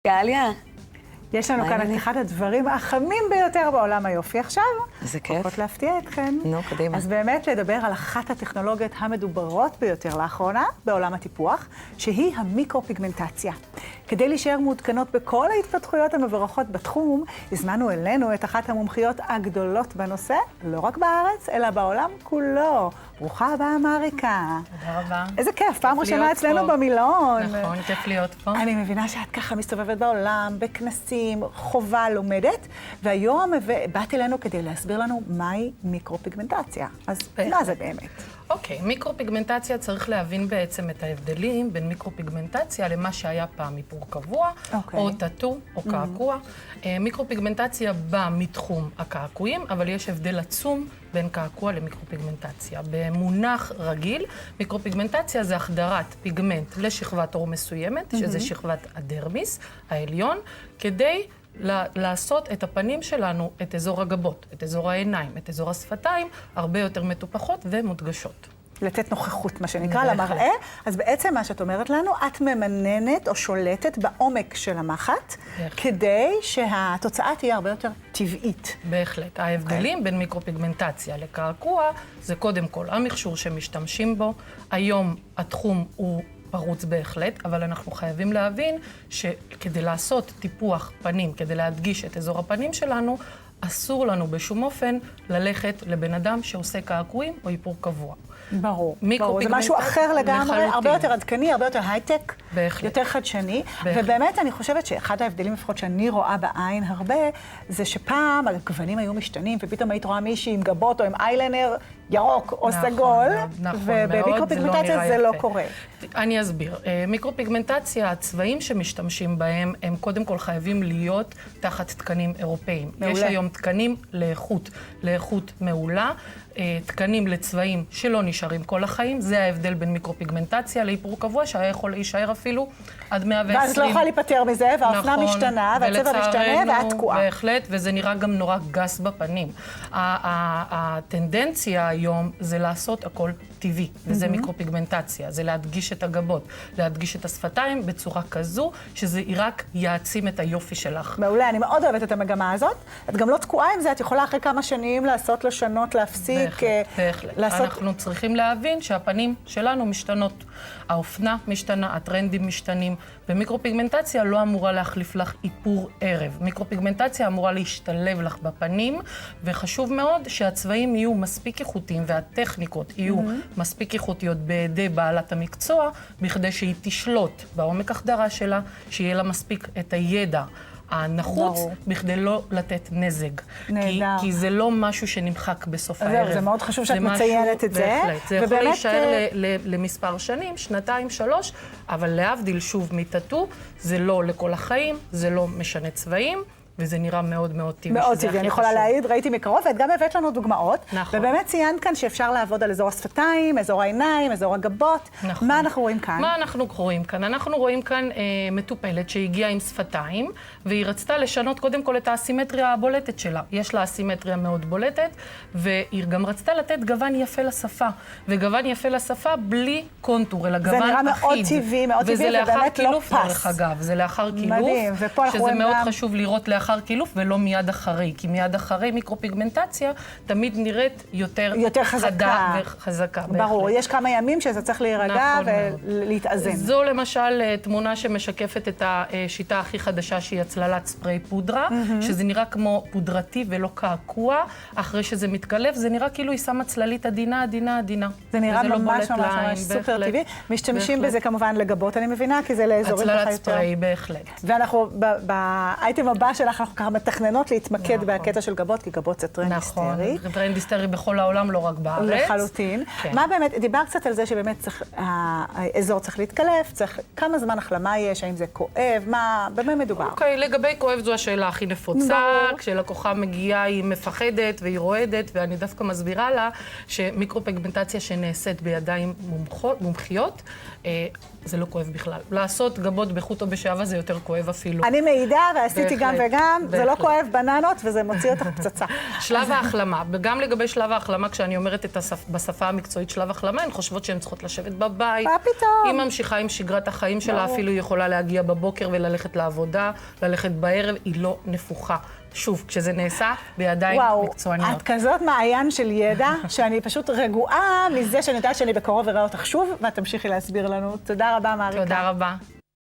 גליה. יש לנו כאן את אחד הדברים החמים ביותר בעולם היופי עכשיו. איזה כיף. הולכות להפתיע אתכן. נו, קדימה. אז באמת לדבר על אחת הטכנולוגיות המדוברות ביותר לאחרונה בעולם הטיפוח, שהיא המיקרופיגמנטציה. כדי להישאר מעודכנות בכל ההתפתחויות המבורכות בתחום, הזמנו אלינו את אחת המומחיות הגדולות בנושא, לא רק בארץ, אלא בעולם כולו. ברוכה הבאה, מריקה. תודה רבה. איזה כיף, פעם ראשונה אצלנו במילון. נכון, כיף להיות פה. אני מבינה שאת ככה מסתובבת בעולם, בכנסים, חובה לומדת, והיום באת אלינו כדי להסביר לנו מהי מיקרופיגמנטציה. אז מה זה באמת? אוקיי, מיקרופיגמנטציה צריך להבין בעצם את ההבדלים בין מיקרופיגמנטציה למה שהיה פעם איפור קבוע, או טאטו, או קעקוע. מיקרופיגמנטציה באה מתחום הקעקועים, אבל יש הבדל עצום בין קעקוע למיקרופיגמנטציה. במונח רגיל, מיקרופיגמנטציה זה החדרת פיגמנט לשכבת עור מסוימת, שזה שכבת הדרמיס העליון, כדי לעשות את הפנים שלנו, את אזור הגבות, את אזור העיניים, את אזור השפתיים, הרבה יותר מטופחות ומודגשות. לתת נוכחות, מה שנקרא, למראה. אז בעצם מה שאת אומרת לנו, את ממננת או שולטת בעומק של המחט, כדי שהתוצאה תהיה הרבה יותר טבעית. בהחלט. ההבדלים בין מיקרופיגמנטציה לקעקוע, זה קודם כל המכשור שמשתמשים בו. היום התחום הוא פרוץ בהחלט, אבל אנחנו חייבים להבין שכדי לעשות טיפוח פנים, כדי להדגיש את אזור הפנים שלנו, אסור לנו בשום אופן ללכת לבן אדם שעושה קעקועים או איפור קבוע. ברור, ברור. זה משהו אחר לגמרי, הרבה יותר עדכני, הרבה יותר הייטק, יותר חדשני. ובאמת אני חושבת שאחד ההבדלים לפחות שאני רואה בעין הרבה, זה שפעם הגוונים היו משתנים, ופתאום היית רואה מישהי עם גבות או עם איילנר ירוק או סגול, ובמיקרופיגמנטציה זה לא קורה. אני אסביר. מיקרופיגמנטציה, הצבעים שמשתמשים בהם, הם קודם כל חייבים להיות תחת תקנים אירופאיים. יש היום תקנים לאיכות מעולה, תקנים לצבעים שלא נשארים כל החיים. זה ההבדל בין מיקרופיגמנטציה לאיפור קבוע, שהיה יכול להישאר אפילו עד 120. ואז לא יכולה להיפטר מזה, והאופנה משתנה, והצבע משתנה, ואת תקועה. בהחלט, וזה נראה גם נורא גס בפנים. הטנדנציה היום זה לעשות הכל טבעי, וזה מיקרופיגמנטציה, זה להדגיש את הגבות, להדגיש את השפתיים בצורה כזו, שזה רק יעצים את היופי שלך. מעולה, אני מאוד אוהבת את המגמה הזאת. את גם לא תקועה עם זה, את יכולה אחרי כמה שנים לעשות, לשנות, להפסיק. בהחלט. אנחנו צריכים להבין שהפנים שלנו משתנות. האופנה משתנה, הטרנדים משתנים, ומיקרופיגמנטציה לא אמורה להחליף לך איפור ערב. מיקרופיגמנטציה אמורה להשתלב לך בפנים, וחשוב מאוד שהצבעים יהיו מספיק איכותיים והטכניקות יהיו מספיק איכותיות בידי בעלת המקצוע, בכדי שהיא תשלוט בעומק החדרה שלה, שיהיה לה מספיק את הידע הנחוץ, בכדי לא לתת נזק. כי זה לא משהו שנמחק בסוף הערב. זה מאוד חשוב שאת מציינת את זה. בהחלט. זה יכול להישאר למספר שנים, 2-3, אבל להבדיל שוב מטאטו, זה לא לכל החיים, זה לא משנה צבעים, וזה נראה מאוד מאוד טבעי. מאוד טבעי, אני יכולה להעיד, ראיתי מקרוב, ואת גם הבאת לנו דוגמאות. נכון. ובאמת ציינת כאן שאפשר לעבוד על אזור השפתיים, אזור העיניים, אזור הגבות. נכון. מה אנחנו רואים כאן? מה אנחנו רואים כאן? אנחנו רואים כאן מטופלת שהגיעה עם שפתיים, והיא רצתה לשנות קודם כל את האסימטריה הבולטת שלה. יש לה אסימטריה מאוד בולטת, והיא גם רצתה לתת גוון יפה לשפה. וגוון יפה לשפה בלי קונטור, אלא גוון אחיד. זה נראה מאוד טבעי, מאוד טבעי, וזה לאחר ובאמת לא קילוף, פס. דרך אגב. זה לאחר קילוף. מדהים, ופה אנחנו רואים שזה מאוד חשוב לראות לאחר קילוף ולא מיד אחרי, כי מיד אחרי מיקרופיגמנטציה תמיד נראית יותר חדה וחזקה. ברור, יש כמה ימים שזה צריך להירגע ולהתאזן. זו למשל תמונה שמשקפת את השיטה הכי חדשה שהיא הצללת ספרי פודרה, שזה נראה כמו פודרתי ולא קעקוע, אחרי שזה מתקלף, זה נראה כאילו היא שמה צללית עדינה. זה נראה ממש סופר טבעי. משתמשים בזה כמובן לגבות, אני מבינה, כי זה לאזורים ככה יותר. הצללת ספרי, בהחלט. ואנחנו, באייטם הבא שלך, אנחנו ככה מתכננות להתמקד בקטע של גבות, כי גבות זה טרנד היסטרי. נכון, טרנד היסטרי בכל העולם, לא רק בארץ. לחלוטין. מה באמת, דיבר קצת על זה שבאמת האזור צריך להתקלף, צריך כמה זמן החלמה יש, האם זה כואב, מה, במה מדובר? אוקיי, לגבי כואב זו השאלה הכי נפוצה, כשלקוחה מגיעה היא מפחדת והיא רועדת, ואני דווקא מסבירה לה שמיקרופיגמנטציה שנעשית בידיים מומחיות, זה לא כואב בכלל. לעשות גבות בחוט או בשעווה זה יותר כואב אפילו. אני מעידה ועשיתי גם וגם. ים, זה לא כואב בננות, וזה מוציא אותך פצצה. שלב ההחלמה, וגם לגבי שלב ההחלמה, כשאני אומרת בשפה המקצועית שלב החלמה, הן חושבות שהן צריכות לשבת בבית. מה פתאום? היא ממשיכה עם שגרת החיים שלה, אפילו היא יכולה להגיע בבוקר וללכת לעבודה, ללכת בערב, היא לא נפוחה. שוב, כשזה נעשה בידיים מקצועניות. וואו, את כזאת מעיין של ידע, שאני פשוט רגועה מזה שאני יודעת שאני בקרוב אראה אותך שוב, ואת תמשיכי להסביר לנו. תודה רבה, מריקה. תודה רבה.